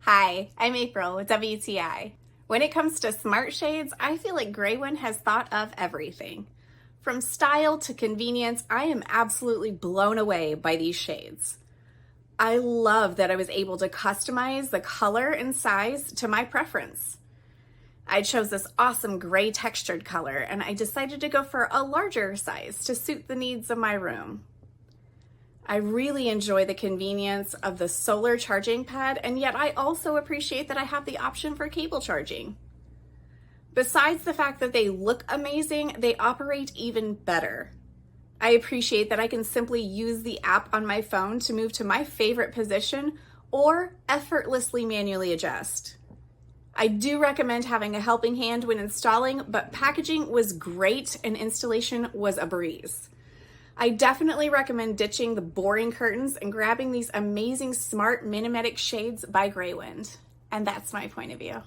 Hi, I'm April with WTI. When it comes to smart shades, I feel like Graywind has thought of everything. From style to convenience, I am absolutely blown away by these shades. I love that I was able to customize the color and size to my preference. I chose this awesome gray textured color and I decided to go for a larger size to suit the needs of my room. I really enjoy the convenience of the solar charging pad, and yet I also appreciate that I have the option for cable charging. Besides the fact that they look amazing, they operate even better. I appreciate that I can simply use the app on my phone to move to my favorite position or effortlessly manually adjust. I do recommend having a helping hand when installing, but packaging was great and installation was a breeze. I definitely recommend ditching the boring curtains and grabbing these amazing smart Manumatic shades by Graywind. And that's my point of view.